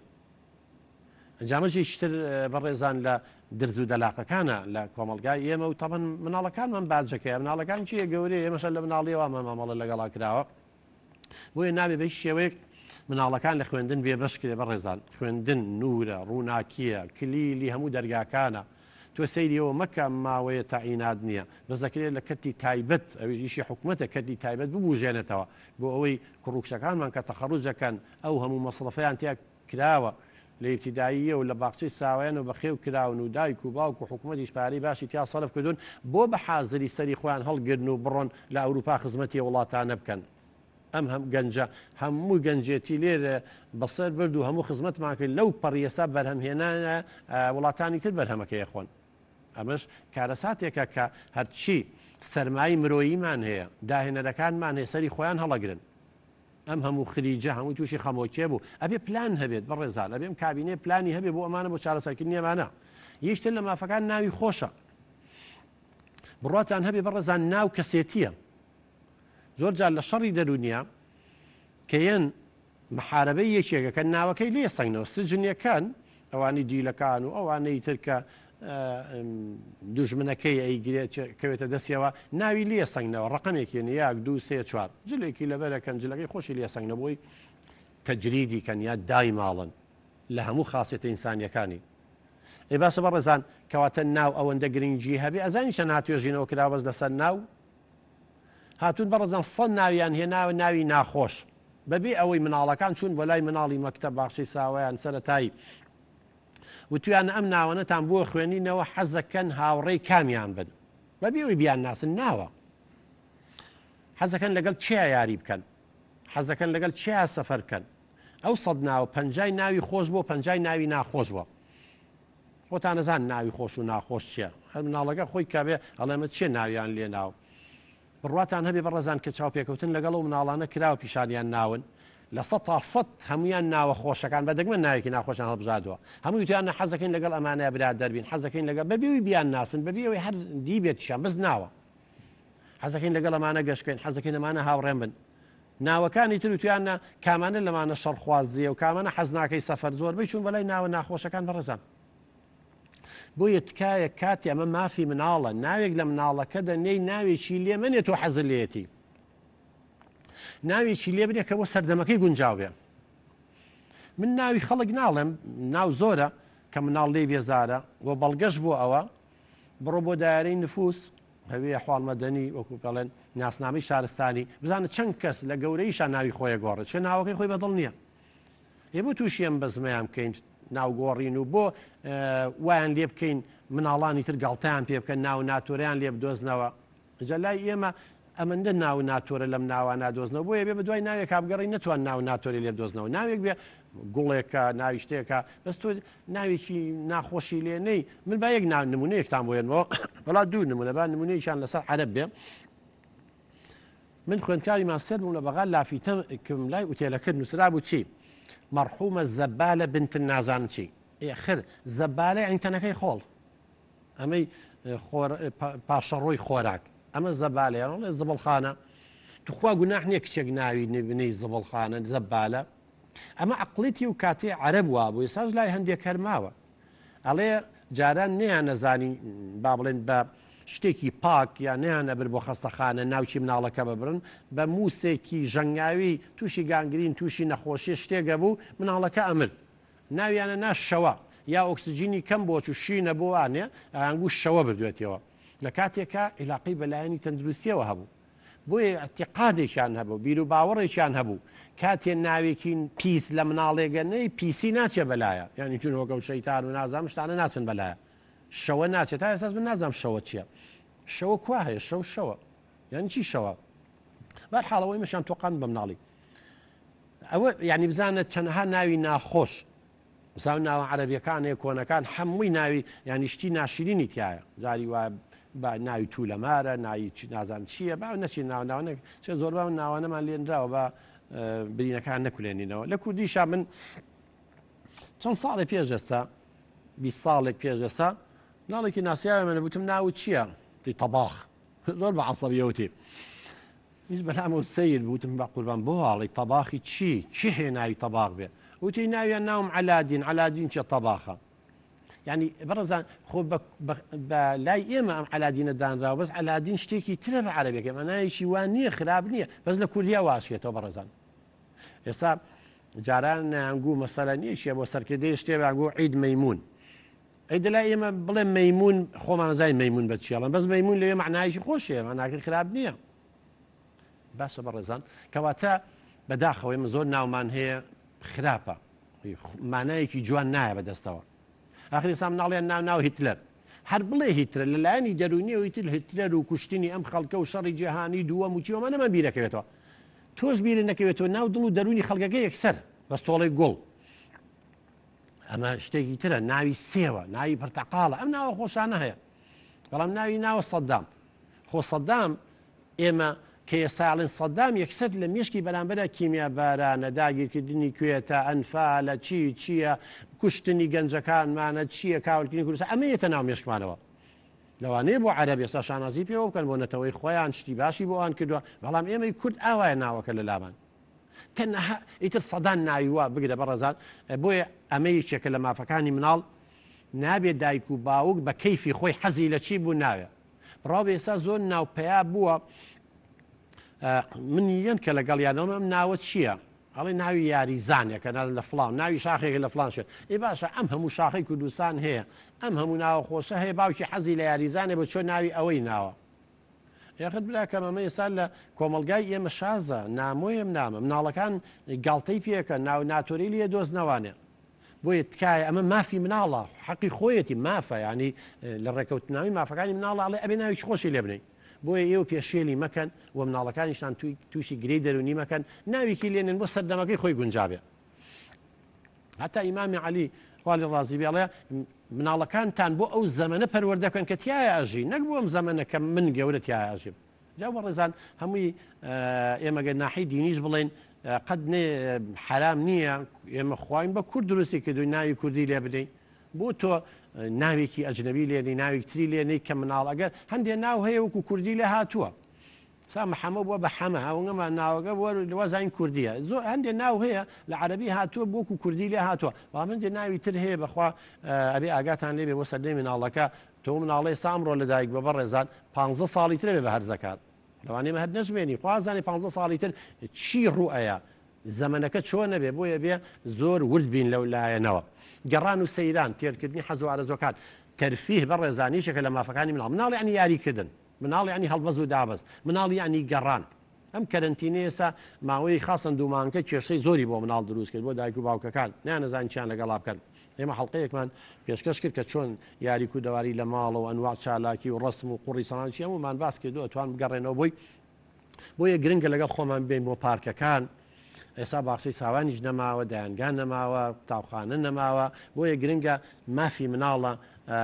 Speaker 1: ئەنجامەژی شتر بەڕێزان لە درز و دەلاقەکانە لە کۆمەلگای ئێمە و تەبەن مناڵەکانمان باجەکەی مناڵەکان چیە گەورەیە ئێمەشە لە مناڵیەوە مامەڵە لەگەڵا کراوە بۆیە نابێ بە شێوەیەک مناڵەکان لە خوێندن بێ بەشکرێ بەڕێزان خوێندن نورە ڕووناکیە کلیلی هەموو دەرگاکانە تۆ سەیریەوە مەکە ماوەیە تاعینات نییە بەزەکرێت لە کەتی تایبەت ئەویشی حکوومەتە کەتی تایبەت ببوژێنێتەوە بۆ ئەوەی کوڕوکشەکانمان کە تەخەڕوجەکەن ئەو هەموو مەسڵفەیان تیا کراوە لە ئیبتیداییە و لە باخچەی ساوایان و بەخێو کراون و دایک و باوک و حکوومەتیش پارەی باشی تیا سەرف کردوون بۆ بە حازری سەری خۆیان هەڵگرن و بڕۆن لە ئەوروپا خزمەتی وڵاتانە بکەن ئەم هەم گەنجە هەموو گەنجێتی لێرە بەسەر برد و هەموو خزمەتمان کرد لەو پەڕیەسا بەرهەمهێنانە وڵاتانی تر بەرهەمەکەی خۆن ئەمەش کارەساتێکە کە هەرچی سەرمایی مرۆییمان هەیە داهێنەرەکانمان هەیە سەری خۆیان هەڵەگرن ئەم هەموو خریجە هەمووی تووشی خەمۆکێ بوو ئەبێ پلان هەبێت بەڕێزان ئەبێم کابینێ پلانی هەبێ بۆ ئەمانە بۆ چارەسەرکردنی ئەمانە یەکتر لە مافەکان ناوی خۆشە بڕاتان هەبێ بەڕێزان ناو کەسێتیە زۆر جار لە شەڕی دەرونیا کەیەن محارەبەی یەکێکە کە ناوەکەی لێ سەنگنەوە سجنیەکان ئەوانی دیلەکان و ئەوانەی ترکە دوژمنەکەی ئەیگرێت کەوێتە دەستیەوە ناوی لێ سەنگنەوە ڕقمێکی یەک 2 3 4 جلێکی لەبەرەکەن جلەکەی خۆشی لێ سەنگنەوەی تەجریدی کەن یا دای ماڵن لە هەموو خاصێتە ئینسانیەکانی. ئێ باشە بەڕێزان کەواتە ناو ئەوەندە گرنگجی هەبێ ئەزانی چەند هاتوێژینەوە کرا بەس لەسەر ناو هاتوون بەڕێزان 100 ناویان هێناوە ناوی ناخۆش بەبێ ئەوەی مناڵەکان چوون بۆ لای مناڵی مەکتەب باخچەی ساوایان سەرەتایی وتویان ئەم ناوانەتان بۆ خوێنینەوە حەزەکەن هاوڕێی کامیان بن بەبێ ئەوی بیان ناسن ناوە حەزەکەن لەگەڵ چیا یاری بکەن حەزەکەن لەگەڵ چیا سەفەر بکەن ئەو 100 ناو 50 ناوی خۆش بۆ 50 ناوی ناخۆش بووە خۆتان نەزان ناوی خۆش و ناخۆش چییە هەر مناڵەکە خۆی کابێ ئەڵێمە چێ ناویان لێ ناو بڕواتان هەبێ بەڕێزان کە چاوپێکەوتن لەگەڵ و مناڵانە کراوە پیشانیان ناون لە 100 هەمویان ناوە خۆشەکان بەدەگمە ناوێکی ناخۆشیان هەڵبژادووە هەمووی تویان حەزەکەین لەگەڵ ئەمانەیە برات دەربین حەزەکەین لەگەڵ بەبێەوەی بیان ناسن بەبێەوەی هەر دی بێتیشان بەس ناوە حەزەکەین لەگەڵ ئەمانە گەشتکەین حەزەکەین ئەمانە هاوڕێن بن ناوەکانی تر تویانە کامانە لەمانە شەڕخوازیە و کامانە حەز ناکەی سەفەر زۆربەی چوون بەلای ناوە ناخۆشەکان بەڕێزان بۆ یەتکایە کاتی ئەمە مافی مناڵە ناوێک لە مناڵەکە دەنێی ناوێکی لێ منێ تۆ حەزر لێتی ناوێکی لێ بنێ کە بۆ سەردەمەکەی گونجاو بێ من ناوی خەڵک ناڵێم ناو زۆرە کە مناڵ لێ بێزارە بۆ بەڵگەشت بۆ ئەوە بڕۆ بۆ دایرەی نفوس هەوێ حواڵمەدەنی وەکو پێڵێن ناسنامەی شارستانی بزانە چەند کەس لە گەورەیشان ناوی خۆیە گۆڕێت چکە ناوەکەی خۆی بەدڵ نییە ێ بۆ تووشیەم بەزمەیان بکەین ناوگۆڕین و بۆ وایان لێ بکەین مناڵانی تر گاڵتەیان پێ بکەن ناو ناتۆریان لێ بدۆزنەوە جا لای ئێمە ئەمەندە ناو ناتۆرە لەم ناوان نادۆزنەوە بۆیە بێ بە دوای ناوێک کابگەڕی نتوان ناو ناتۆری لێ بدۆزنەوە ناوێک بێ گوڵێکە ناوی شتێکە بەس تۆ ناوێکی ناخۆشی لێنەی من با یەک ناو نمونەیەکتان بۆێنەوە بەڵا دوو نمونە با نمونەیەکیان لەسەر عەرەب بێ من خوێندکاری ماستەر بووم لە بەغا لافیتەکەم لای ئوتێلەکە نووسرا بوو چی مەرحومە زەبالە بنت نازانم چی ئێخر زەبالە ئەنتەنەکەی خۆڵ ئەمەی پاشەڕۆی خۆراک ئەمە زەبالەیان زبڵخانە توخوا گوناح نییە کچێک ناوی بنەی زبڵخانە زەبالە ئەمە عقلیتی و کاتێ عەرەب وا بوو ئێساش لای هەندێک کەرماوە ئەڵێ جاران نەیان نەزانی با بڵێن بە شتێکی پاک یان نەیان نەبر بۆ خەستەخانە ناوکی مناڵەکە ببرن بە مووسێکی ژەنگاوی تووشی گانگرین تووشی نەخۆشی شتێگە بوو مناڵەکە ئەمرد ناویانە ناشەوە یا ئۆکسسیجینی کەم بۆ چوشینە بۆ وانێ ئەنگوو شەوە بردوێتەوە لە کاتێکە عیلاقی بەلایەنی تەندروستیەوە هەبوو بۆیە اعتقادێکیان هەبوو بیر و باوەڕێکیان هەبوو کاتێ ناوێکی پیس لە مناڵێگەنەی پیسی ناچێ بەلایە یعنی چونەوەگە و شەیتان و نازام شتانە ناچن بەلایە شەوە ناچێت تا ئێساس من نازام شەوە چییە شەوە کوا هەیە شەوە یعنی چی شەوە بەرحاڵەوەی مەشان تۆقان بە مناڵی ئەوە یعنی بزانێت چەندەها ناوی ناخۆش زاو ناوە عەرەبیەکانێ کۆنەکان هەمووی ناوی یعنی شتی ناشرینی تایە جاری وایە بە ناوی توولەمارە ناوی نازان چییە با نەچی ناوناوانێک چێ زۆر با ناوانەمان لێنراوە بە برینەکان نەکولێنینەوە لە کوردیشا من چەند ساڵی پێش ئێستا 20 ساڵێک پێش ئێستا ناڵێکی ناسیاوی منە بوتم ناو چییە تەباخ زۆر بە عەسەبیەوتی هیچ بەلامە سەیر بوتم بە قوربان بۆ هاڵی تەباخی چی هەیە ناوی تەباخ بێ وتی ناویان ناوم عەلادین چێ تەباخە یعنی بەڕێزان خۆ بە لای ئێمە ئەم عەلادینە دانراوە بەس عەلادین شتێکی ترە بە عەرەبیەکە مەناوێکی وان نییە خراپ نییە بەس لە کوردیا واشێتەوە بەڕێزان ئێستا جاران نایانگوو مەسەلە نییەشیە بۆ سەرکردەی شتێ بەگو عید مەیمون ئەیدە لای ئێمە بڵێ مەیمون خۆمان نەزای مەیمون بە چیاڵن بەس مەیمون لەوێ معنایکی خۆشیە معناکە خراپ نییە باشە بەڕێزان کەواتە بەداخەوەی من زۆر ناومان هەیە خراپە مانایەکی جوان نایە بەدەستەوە ئاخری سام ناڵیان ناو هیتلەر هەر بڵێ هیتلەر لەلایەنی دەرونیەوەی تر هیتلەر و کوشتنی ئەم خەڵکە و شەڕی جیهانی دووەم و چیوەمە نەمە بیرەکەوێتەوە تۆش بیرە نەکەوێتەوە ناو دڵ و دەرونی خەڵکەکە یەکسەر بەس تۆڵی گوڵ ئەمە شتێکی ترە ناوی سێوە ناوی پرتەقاڵە ئەم ناوە خۆشانە هەیە بەڵام ناوی ناوە سەدام خۆ سەدام ئێمە کە ئێساڵێن سەدام یەکسەر لە مێشکی بەرامبەرە کیمیا بارانە داگیرکردنی کوێتە ئەنفالە چییە کوشتنی گەنجەکانمانە چییە کاولکردنی کوردستان ئەمە یەتە ناو مێشکمانەوە لەوانەیە بۆ عەرەب ئێستا شانازی پێوە بکەن بۆ نەتەوەی خۆیان شتی باشی بۆ ئەوان کردووە بەڵام ئێمەی کورد ئاوایە ناوەکە لە لامان تەنها ئیتر سەدان ناوی وا بگرە بەڕێزان بۆیە ئەمە یەکێکە لە مافەکانی مناڵ نابێت دایک و باوک بە کەیفی خۆی حەزی لە چی بوو ناوێ بڕاو ئێستا زۆر ناوپەیا بووە من یەن کە لەگەڵ یانەوە ئەم ناوە چییە ئەڵێ ناوی یاریزانێکە لە فلان ناوی شاخێک لە فلان شێت ئێ باشە ئەم هەموو شاخی کوردستان هەیە ئەم هەموو ناوە خۆشە هەیە باوکی حەزی لە یاریزانێ بۆ چۆن ناوی ئەوەی ناوە یاخت براکەم ئەمە ئێستا لە کۆمەلگای ئێمە شازە نامۆیم نامە مناڵەکان گاڵتەی پێکە ناو ناتۆری لێ دۆزنەوانێ بۆیە تکایە ئەمە مافی مناڵە حەقی خۆیەتی مافە ینی لە ڕێکەوتناوی مافەکانی مناڵڵێ ئەبێ ناوی خۆشی لێ بنین بۆیە ئێوە پێشێلی مەکەن و مناڵەکانیشان تووشی گرەی دەرونی مەکەن ناویکی لێنن بۆ سەردەمەکەی خۆی گونجابێ هەتا ئیمامی عەلی خوالی ڕازی بێڵێ مناڵەکانتان بۆ ئەو زەمەنە پەروەردەکەن کە تایە ئاژی نەک بۆ ئەم زەمەنەکە من گەورە تایە ئاژیم جا بە ڕێزان هەمووی ئێمەگە ناحی دینیش بڵێن قەت حرام نییە ئێمە خواین بە کورد دروستی کردوی ناوی کوردی لێ بدەین بۆ تۆ ناوێکی ئەجنەبی لێنی ناوێکتری لێنەی کە مناڵ ئەگەر هەندێک ناو هەیە وەکو کوردی لێ هاتووە سا محەممە بووە بە حەمە هاوەنگەمان ناوەگە وەزین کوردیە زۆر هەندێک ناو هەیە لە عەربی هاتووە بۆکو کوردی لێ هاتووە و هەندێک ناوی تر هەیە بەخوا ئەبێ ئاگاتان لێبێ بۆ سەردەی مناڵەکە تۆ مناڵی سامڕۆ لەدایک بە بەڕێزان 15 ساڵی ترێ بە هەرزەکان لەوانێمە هەر نەژمێنی خوازانانی 15 ساڵی تر چی ڕوئەیە زەمەنەکە چۆن نەبێ بۆیە بێ زۆر ورد بین لەو لایەنەوە گەڕان و سەیران تێرکردنی حەز و ئارەزۆکان تەرفیه بە ڕێزانیشێکە لە مافەکانی مناڵ ینی یاریکردن مناڵ ینی هەڵبەز و دابەز مناڵ ینی گەڕان ئەم کەرنتینە ئێستا ماوەی خاصن دوومانکە کێشەی زۆری بۆ مناڵ دروست کرد بۆ دایک و باوکەکان نیانەزان چیان لەگەڵا بکەن ئێمە حەڵقەیەکمان پێشکەش کرد کە چۆن یاریک و دەواری لە ماڵ و ئەنواع چالاکی و ڕسم و قوڕی سەڵانشی هەمومان باس کردو ئەتوان بگەڕێنەوە بۆیە گرنگە لەگەڵ خۆمان بین بۆ پارکەکان ئێستا باخچەی ساوانیش نەماوە دایانگان نەماوە تاوخانە نەماوە بۆیە گرنگە مافی مناڵە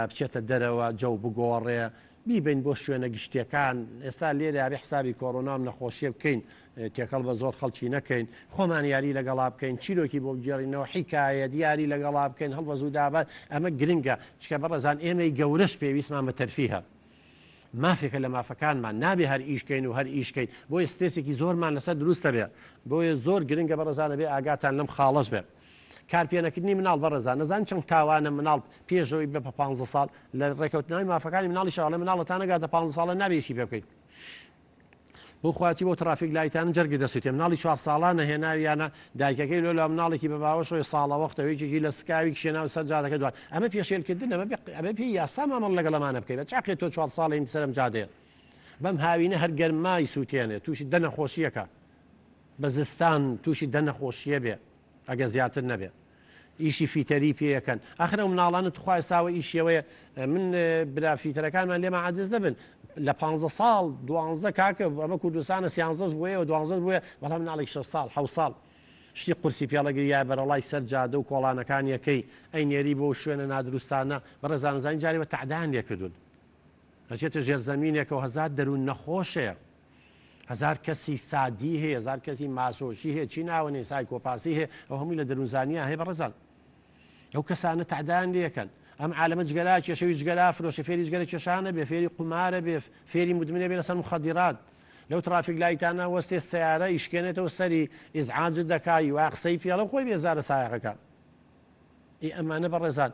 Speaker 1: بچێتە دەرەوە جەو بگۆڕێ بیبین بۆ شوێنە گشتیەکان ئێستا لێرە یاری حسابی کۆڕۆنام نەخۆشیە بکەین تێکەڵ بە زۆر خەڵکی نەکەین خۆمان یاری لەگەڵا بکەین چیرۆکی بۆ بگێڕینەوە حیکایە دیاری لەگەڵا بکەین هەڵبەز و دابات ئەمە گرنگە چکە بەڕێزان ئێمەی گەورەش پێویستمان بە تەرفیهە مافێکە لە مافەکانمان نابێ هەر ئیشکەین و هەر ئیشکەین بۆیە سترێسێکی زۆرمان لەسەر دروستە بێ بۆیە زۆر گرنگە بەڕێزانە بێ ئاگاتان لەم خاڵەش بێ کارپێنەکردنی مناڵ بەڕێزان نەزان چەند تاوانە مناڵ پێشەوەی بە 15 ساڵ لە ڕێکەوتنەوەی مافەکانی مناڵی شاڵە مناڵەتان نەگاتە 15 ساڵە نابێشی پێ بکەیت بۆ خواتی بۆ ترافیک لایتان جەرگی دەسوێتێ مناڵی 4 ساڵانە هێناویانە دایکەکەی لۆ مناڵێکی بە باوەشەوەی ساڵە وەختەوەیکی لە سکاوی شێناو سەرجادەکە دوات ئەمە پێشێلکردن ئەمە پێی یاسا مامەڵ لەگەڵەمانە بکەیت بە چاقێت تۆ 4 ساڵی سەرم جادێ بەم هاوینە هەر گەرمای سووتێنێ تووشی دەنەخۆشیەکە بە زستان تووشی دەنەخۆشیە بێ ئەگە زیاتر نەبێ ئیشی فیتەری پێەکەن ئاخرە مناڵانە توخوای ساوە ئیشیەوەیە من برافیتەرەکانمان لێمە عاجز نەبن لە 15 ساڵ 12 کاکە ئەمە کوردستانە 13 بووە و 12 بووە بەڵام مناڵێک 6 ساڵ 7 ساڵ شتی قورسی پێڵەگریای بەرەڵای سەر جادە و کۆڵانەکان یەکەی ئەی نێری بۆ شوێنە نادروستانە بەڕێزانزانی جاری بە تەعدان لێکردون ئەچێتە ژێرزەمینێکەوە هەزار دەروون نەخۆشەیە هزار کەسی سادی هەیە هزار کەسی ماسۆشی هەیە چی ناوەنێ سایکۆپاسی هەیە ئەو هەمووی لە دەروونزانیە هەیە بەڕێزان ئەو کەسانە تەعدان لێکەن ئەم عالەمە جگەلا کێشەوی جگەلا فرۆشە فێری جگەلە کێشانە بێ فێری قمارە بێ فێری مدمنە بێ لەسەر مخەدیرات لەو ترافیک لایتانە وەستێ سیارە ئیشکێنێتەوە سەری ئیزعاجت دەکای و قسەی پێڵە خۆی بێزارە سایەقەکە ئەمانە بەڕێزان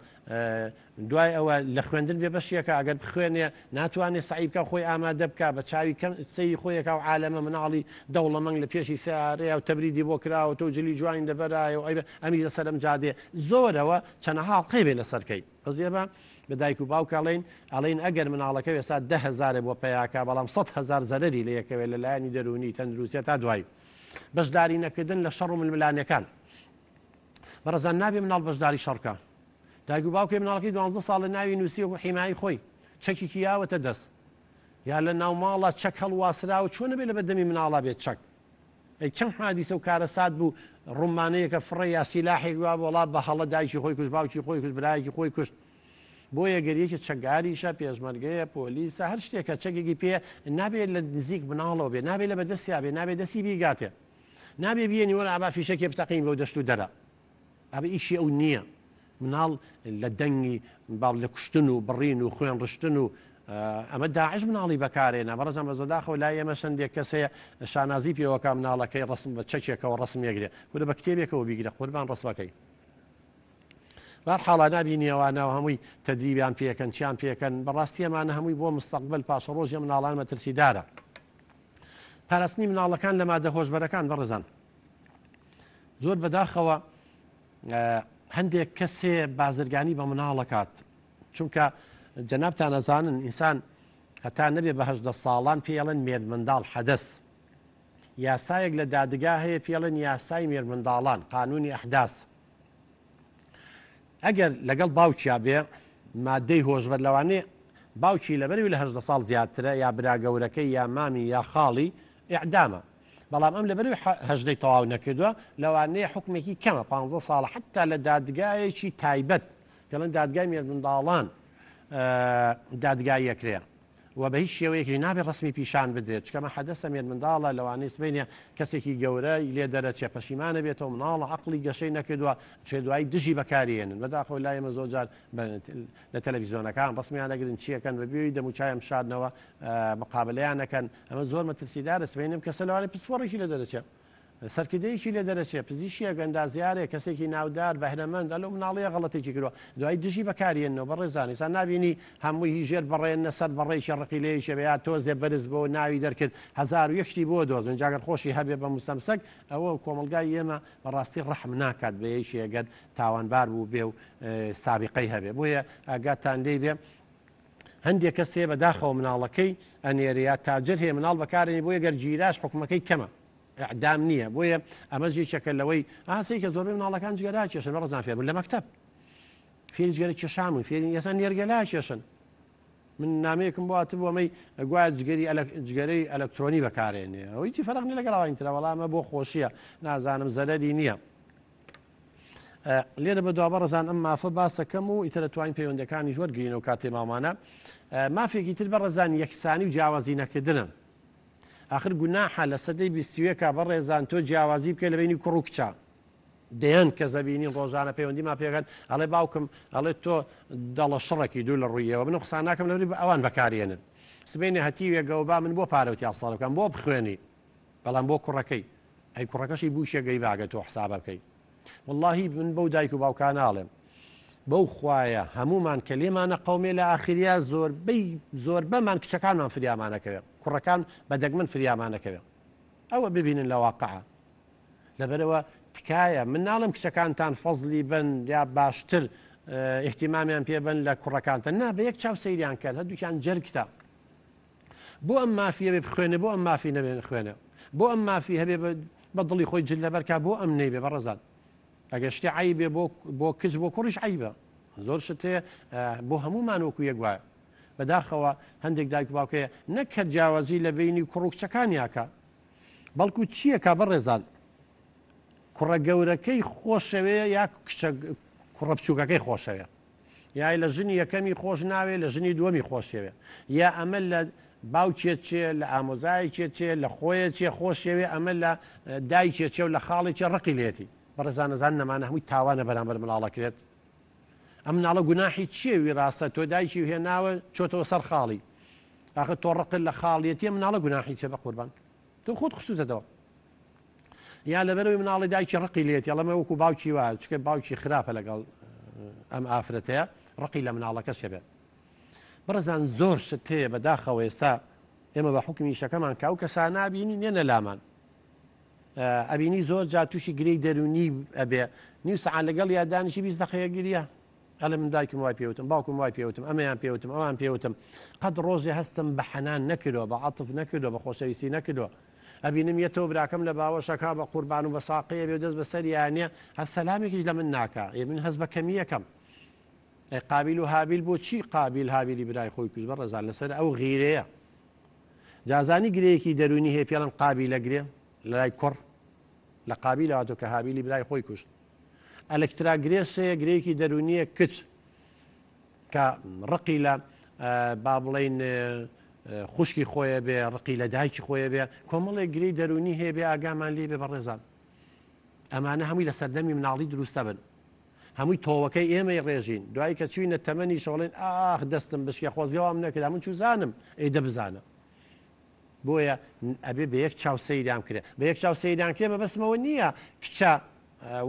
Speaker 1: دوای ئەوە لە خوێندن بێ بەشیەکە ئەگەر بخوێنێ ناتوانێت سعیبکە خۆی ئامادە بکە بە چاوی کەم سەی خۆیەکە و عالەمە مناڵی دەوڵەمەنگ لە پێشی سیارەیە و تەبریدی بۆ کراوە تۆ جلی جوین دەبەرایە و ئەمی لەسەرم جادێ زۆرەوە چەنەها قەیبێ لەسەرکەی بەزیێبە بە دایک و باوکەڵین ئەڵین ئەگەر مناڵەکە وێستا 10,000 بۆ پێیاکە بەڵام 100,000 زەرری لە یەکەوێت لە لایەنی دەرونی تەندروستیە تا دوای بەشداری نەکردن لە شەڕ و ململانەکان بەڕێزان نابێ مناڵ بەشداری شەڕکە دایک و باوکێ مناڵەکەی 12 ساڵە ناوی نووسی و حیمایی خۆی چەکێکی یاوەتە دەست یا لە ناو ماڵە چەک هەڵواسرا و چۆن نەبێت لە بەردەمی مناڵە بێت چەک ئەی چەند حادیسە و کارە سات بوو ڕوومانەیەکە فڕێ یا سیلاحێک وا وڵات بە هەڵە دایکی خۆی کوشت باوکی خۆی کوشت برایەکی خۆی کوشت بۆیە گەریەکی چەکداریشە پێشمەرگەیە پۆلیسە هەر شتێکە چەکێکی پێ نابێت لە نزیک مناڵەوە بێ نابێت لە بەدەستیا بێ نابێت دەستی بیگاتێ نابێ بێنی وەرە ئابا فیشەکێ بتەقین بەو دەشت و دەرە ئەبە ئیشی ئەو نییە مناڵ لە دەنگی باڵ لە کوشتن و بڕین و خوێن ڕشتن و ئەمە داعش مناڵی بەکارێنە بەڕێزان بە زۆرداخەوە لای ئێمە شەندێک کەسەیە شانازی پێوەکە مناڵەکەی ڕسم بە چەکێکەوە ڕسم یەگرێ خودە بە کتێبێکەوە بیگرە قوربان ڕسمەکەی بەرحاڵا نبینیەوانەوە هەمووی تەدریبیان پێکەن چیان پێکەن بەڕاستی ئەمانە هەمووی بۆ مستەقبل پاشە ڕۆژی مناڵان مەترسیدارە پاراستنی مناڵەکان لە مادە هۆشبەرەکان بەڕێزان زۆر بەداخەوە هەندێک کەسێ بازرگانی بە مناڵەکات چونکە جەنابتان ئەزانن ئینسان هەتا نەبێ بە 18 ساڵان پێڵێن مێرد منداڵ حەدەس یاسایەک لە دادگا هەیە پێڵێن یاسای مێرد منداڵان قانونی ئەحداس ئەگەر لەگەڵ باوکیا بێ مادەی هۆشبەر لەوانێ باوکی لەبەروی لە 18 ساڵ زیاترە یا براگەورەکەی یا مامی یا خاڵی ئیعدامە بەڵام ئەم لەبەروی هەژدەی تەواو نەکردووە لەوانەیە حکمێکی کەمە 15 ساڵ حتا لە دادگایەکی تایبەت پێڵێن دادگای مێرد منداڵان دادگای یەکرێ و بە هیچ شێوەیەکی نابێت ڕسمی پیشان بدرێت چکەمە حەدەسە مێرد منداڵە لەوانەیە سبینە کەسێکی گەورە لێ دەرەچێ پەشیمانە بێتەوە مناڵە عەقڵی گەشەی نەکردووە چێ دوای دژی بەکارێنن بەداخەوە لای ئێمە زۆرجار لە تەلەڤیزۆنەکان ڕسمیان نەگرن چیەکەن بەبێی دەموچایم شادنەوە مقابلەیان نەکەن ئەمە زۆر مەترسیدارە سبینم کەسە لەوانەیە پسپۆڕێکی لە دەرەچێت سەرکردەیەکی لێ دەرەچێت پزیشیە گەندازیارێک کەسێکی ناودار بەهرەمەند ئەلو مناڵەیە غەڵەتێکی کردووە دوای دژی بەکارێنەوە بەڕێزانی سان نبینی هەمووی هیژێر بەڕێنە سەر بەڕێکی ڕقیلەیەکی بە یا تۆزێ بەرز بۆ ناوی دەرکرد 1001 بۆ دۆزن جاگەر خۆشی هەبێ بە موسەمسەک ئەوە کۆمەلگای ئێمە بەڕاستی ڕەحم ناکات بە یەکێگەر تاوانبار بوو بێ و سابقەی هەبێ بۆیە ئاگاتان لێ بێ هەندێک کەسێ بەداخەوە مناڵەکەی ئەنێریا تاجر هەیە مناڵ بەکارێنی بۆ یەگەر گیراش حکومەکەی کەمە ئەعدام نییە بۆیە ئەمە یەکێکە لەوەی ئاسی کە زۆربەی مناڵەکان جگەرا کێشن ڕزان فێر بوون لە مەکتەب فێری جگەرە کێشامون فێری ئێستا نێرگەلا کێشن من نامەیەکم بۆ ئەمەی گوایە جگەرەی ئەلەکترۆنی بەکارێنێ ئەوەی چی فەرق نیە لەگەڵاوینترە وەڵامە بۆ خۆشیە نازانم زەرەری نییە لێرە بە دوابە ڕزان ئەم مافە باسەکەم و ئیتر دەتوانین پەیوەندەکانی وەرگرینەوە کاتێ ماوانە مافێکی تر بە ڕزان یەکسانی و جیاوازی نەکردنە آخر گوناحە لە سەدەی 21 بەڕێزان تۆ جیاوازی بکە لە بینی کوڕ و کچە دەیان کە زەبینی ڕۆژانە پەیوەندی ما پێکەن ئەڵێ باوکم ئەڵێ تۆ دەڵە شڕێکی دوو لە ڕوویەوە من قسان ناکەم لەوری ئەوان بەکارێنن سبینێ هەتیوێگەوە با من بۆ پارەوتی ئاساڵەکەم بۆ بخوێنی بەڵام بۆ کوڕەکەی ئەی کوڕەکەشی بوو شێگەی باگە تۆ حسابە بکەی واللهی من بەو دایک و باوکان ناڵێم بەو خوایە هەمومان کە لێمانە قەومێ لە ئاخریا زۆربەمان کچەکانمان فریامانەکەوێت کوڕەکان بەدەگمن فریامانەکەوێت ئەوە ببینن لە واقعە لەبەرەوە تکایە من ناڵم کچەکانتان فەزلی بن یا باشتر احتیمامیان پێبن لە کوڕەکانتان نا بە یەک چاو سەیریان کرد هەردووکیان جەرگتە بۆ ئەم مافیە بێ بخوێنێ بۆ ئەم مافی نەبێ خوێنێ بۆ ئەم مافی هەبێ بە دڵی خۆی جل لەبەرکە بۆ ئەم نەیبێ بەڕەزان ئەگە شتی عیبێ بۆ کچ بۆ کوڕیش عیبە زۆر شتێ بۆ هەمومان وەکو یەک وایە بەداخەوە هەندێک دایک باوکەیە نەکە جیاوازی لە بینی کوڕ و کچەکانیاکە بەڵکو چییەکە بەڕێزان کوڕە گەورەکەی خۆشەوێ یا کوڕە بچووکەکەی خۆشەوێ یای لە ژنی یەکەمی خۆش ناوێ لە ژنی دووەمی خۆشەوێ یا ئەمە لە باوکێت چێ لە ئامۆزایەکێت چێ لە خۆیە چێ خۆشەوێ ئەمە لە دایکێت چێ و لە خاڵێکی ڕقی لێتی بەڕێزانەزان نەمانە هەمووی تاوانە بەرامبەر مناڵەکرێت ئەم مناڵە گوناحی چێوی ڕاستە تۆ دایکی هێناوە چۆتەوە سەر خاڵی ئاخر تۆ ڕقل لە خاڵیەتی مناڵە گوناحی چێ بە قوربان تۆ خۆت خستوتەوە یا لەبەرەوەی مناڵی دایکی ڕقی لێتی ئەڵەمە وەکو باوکی وایە چکە باوکی خراپە لەگەڵ ئەم ئافرەتەیە ڕقی لە مناڵەکە شەبێت بەڕێزان زۆر شت هەیە بەداخەوە ئێستا ئێمە بە حکمی شەکەمان کە ئەو کەسا نابینی نێنە لامان ئەبینی زۆر جا تووشی گرەی دەرونی ئەبێ نیو سەعات لەگەڵ یادانیشی 20 دقەیە گریە ئەلە من دایکم وای پێوتم باوکم وای پێوتم ئەمەیان پێوتم ئەوان پێوتم قەت ڕۆژێ هەستم بە حەنان نەکردەوە بە عەتف نەکردەوە بە خۆشەویستی نەکردەوە ئەبینم یەتەوە براکەم لە باوەشەکە بە قوربان و بە ساقەیە بێ دەست بەسەر یانە هەر سەلامێکیش لە من ناکە من هەست بە کەمیەکەم قابیل و هابیل بۆ چی قابیل هابیلی برای خۆی کوژ بەڕێزان لەسەر ئەو غیرەیە جازانی گرەیەکی دەرونی هەیە پێڵم قابیلە گرێ لە لای کوڕ لە قابیلەوە کە هابیلی برای خۆی کوشت ئەلکترا گرێشەیە گرەیەکی دەرونیە کچ کە ڕقی لە با بڵێن خوشکی خۆیە بێ ڕقی لە دایکی خۆیە بێ کۆمەڵێک گرەی دەرونی هەیە بێ ئاگامان لێ بێ بەڕێزان ئەمانە هەمووی لە سەردەمی مناڵی دروستە بن هەمووی تۆوەکەی ئێمەی ڕێژین دوایی کە چوینە تەمەنی شەڵێن ئاخ دەستم بشکە خۆزگەوام نەکردا من چوو زانم ئەیدە بزانە بۆیە ئەبێ بە یەک چاو سەیرام کرێ بە یەک چاو سەیران کرێ بە بەسمەوە نییە کچە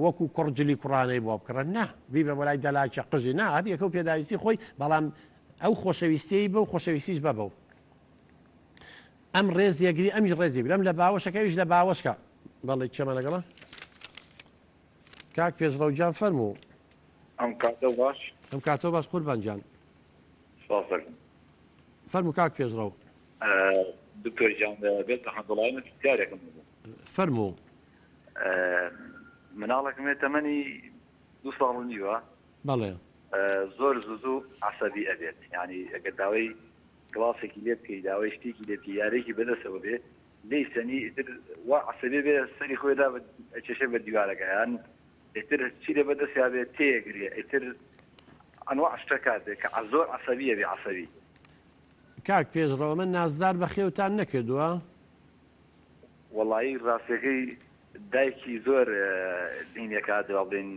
Speaker 1: وەکو کوڕجلی کوڕانەی بۆ بکڕن نا بیبە بەلای دەلاکە قژی نا هەر یەکە و پێداویستی خۆی بەڵام ئەو خۆشەویستی بە و خۆشەویستیش بەبە و ئەم ڕێزیەگری ئەمیش ڕێزیگرم لە باوەشەکەویش لە باوەشکە بەڵێ چەمە لەگەڵە کاک پێشڕەوجان فەرموو
Speaker 2: ئەم کاتە باش
Speaker 1: ئەم کاتەوە باش قوربانجان فەرموو کاک پێشڕەو
Speaker 2: دکتۆر جان بێت هەندڵایمە پرسیارێکم
Speaker 1: فەرموو
Speaker 2: مناڵێکم تەمەنی 2 ساڵ و نیوە
Speaker 1: بەڵێ
Speaker 2: زۆر زوو عەسەبی ئەبێت یعنی ئەگەر داوای کلاسێکی لێ بکەی داوای شتێکی لێ بکەی یارێکی بەدەستەوە بێ لێی سەنی وا عەسەبی بێ سەری خۆیدا ئەچێشە بە دیوارەکە یان ئیتر چی لێ بەدەستیا بێ تێگرێ ئیتر ئەنواع شتەکات کە زۆر عەسەبیە بێ عەسەبی
Speaker 1: کاک پێشڕەوە من نازدار بە خێوتان نەکردووە
Speaker 2: وەڵایی ڕاستیەکەی دایکی زۆر دینێکا دوا بڵێن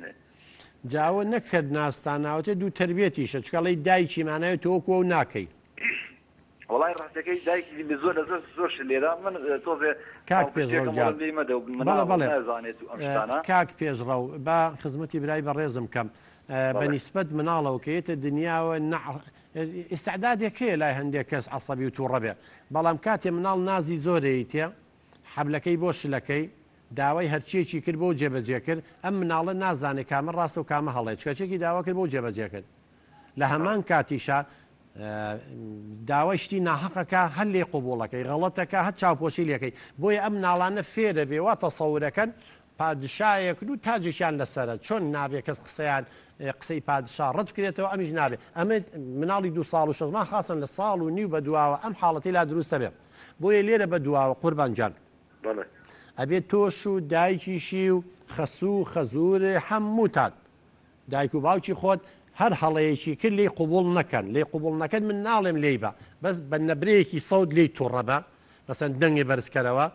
Speaker 1: جاوە نەکرد ناستان ناوەتێ دوو تربێتیشە چکەڵی دایکی ماناوێت تۆکوە و ناکەی
Speaker 2: وڵای ڕاستەکەی دایکی زۆر زۆر لێرا من تۆزێ
Speaker 1: کاک پێشڕەو کاک پێشڕەو با خزمەتی برای بەڕێزم کەم بەنیسبەت مناڵەوە کەیتە دنیاوە ئستعدادێکەیە لای هەندێک کەس عەسەبی و تووڕە بێ بەڵام کاتێ مناڵ نازی زۆرەیتە حەبلەکەی بۆ شلەکەی داوای هەرچیەکی کرد بۆ جێبەجێ کرد ئەم مناڵە نازانێت کامە ڕاستە و کامە هەڵێت چکەچێکی داوا کرد بۆ جێبەجێ کرد لە هەمان کاتیشا داوای شتی ناحەقەکە هەر لێ قوبوڵەکەی غەڵەتەکە هەر چاوپۆشی لەکەی بۆیە ئەم ناڵانە فێرە بێ وا تەسەورەکەن پادشایەک و تاجێکیان لەسەرە چۆن نابێت کەس قسەی پادشا ڕەت بکرێتەوە ئەمیش نابێت ئەمە مناڵی 2 ساڵ و 6 مانگ خاستن لە ساڵ و نیو بە دواوە ئەم حاڵەتی لا دروستە بێت بۆیە لێرە بە دواوە قوربانجان ئەبێت تۆش و دایکیشی و خەسوو خەزور هەمووتان دایک و باوکی خۆت هەر هەڵەیەکی کرد لێی قوبوڵ نەکەن لێی قوبوڵ نەکەن من ناڵێم لێی بە بەس بە نەبرەیەکی سەود لێی تووڕە بە مەسەن دەنگی بەرزکەرەوە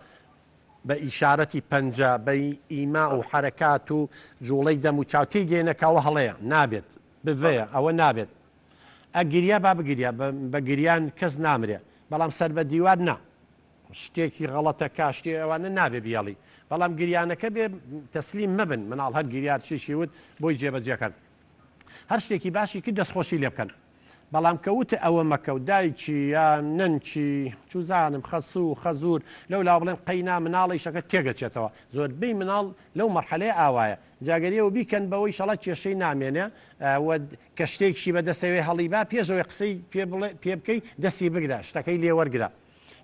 Speaker 1: بە ئیشارەتی پەنجە بە ئیما و حرەکات و جوڵەی دەم و چاوتی گێنەکەەوە هەڵەیە نابێت بڤەیە ئەوە نابێت ئەگیریا با بگیریا بە گریان کەس نامرێ بەڵام سەر بە دیوار نا شتێکی غەڵەتە کاشتی ئەوانە نابێ بیاڵی بەڵام گریانەکە بێ تەسلیم مەبن مناڵ هەر گریار چیشی وت بۆی جێبەجێکەن هەر شتێکی باشی کرد دەستخۆشی لێ بکەن بەڵام کەوتە ئەوە مەکە و دایکی یان نەنکی چوزانم خەسوو خەزور لەو لا بڵێن قەینا مناڵی شەکە تێگەچێتەوە زۆربەی مناڵ لەو مەرحەلەیە ئاوایە جاگەریەوە بیکەن بەوەی شەڵەت کێشەی نامێنێ کە شتێکشی بەدەسەوێ هەڵی با پێشەوەی قسەی پێ بکەی دەستی بگرە شتەکەی لێ وەرگرە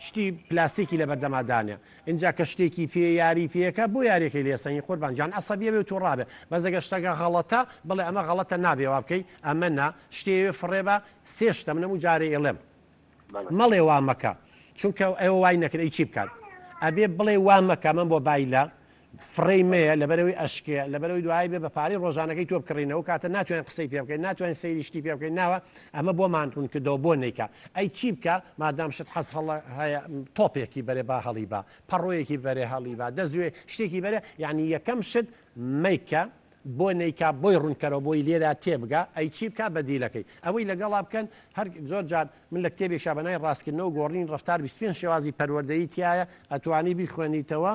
Speaker 1: شتی پلاستیکی لە بەردەمادانە اینجا کە شتێکی پێ یاری پێەکە بۆ یاریەکەی لێسەنی قوربانجان عەسەبیە بێ و تووڕابێ بەزەگە شتەکە غەڵەتە بڵێ ئەمە غەڵەتە نابێوا بکەی ئەمە نا شتێوێ فڕێ بە 3 شتە منەم و جارێ ئێڵێم مەڵێ وا مەکە چونکە ئەوە وای نەکرد چی بکات ئەبێ بڵێ وا مەکە من بۆ بایلە فڕێمەیە لەبەرەوەی ئەشکێ لەبەرەوەی دوای بێ بە پارەی ڕۆژانەکەی تۆ بکڕینەوە کاتە ناتوانین قسەی پێ بکەین ناتوانین سەیری شتی پێ بکەین ناوە ئەمە بۆ مانتون کردەوە بۆ نیکە ئەی چی بکە مادام شت حەز هەیە تۆپێکی بەرێ با هەڵی با پەڕۆیەکی بەرێ هەڵی با دەزوێ شتێکی بەرێ یعنی یەکەم شت میکە بۆ نیکا بۆی ڕوونکەرەوە بۆی لێرا تێبگا ئەی چی بکە بەدیلەکەی ئەوەی لەگەڵا بکەن هەر زۆر جار من لە کتێبی شابەنای ڕاستکردنەوە گۆڕین ڕفتار 25 شێوازی پەروەردەیی تایە ئەتوانی بیخوێنیتەوە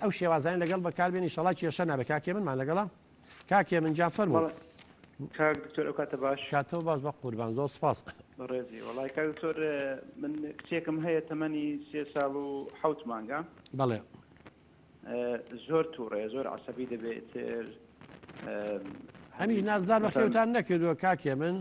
Speaker 1: ئەو شێوازانە لەگەڵ بەکاربێنی شەڵات کێشە نابێت کاکێ منمان لەگەڵا کاکێ من جان فەرموو
Speaker 3: کاک دکتۆر ئەو کاتە باش
Speaker 1: کاتەوە باش بە قوربان زۆر سپاس
Speaker 3: ڕێزی وڵای کاک دکتۆر من کچێکم هەیە تەمەنی 3 ساڵ و 7 مانگە
Speaker 1: بەڵێ
Speaker 3: زۆر تووڕێ زۆر عەسەبی دەبێت
Speaker 1: هەمیش نازدار بە خێوتان نەکردووە کاکێ من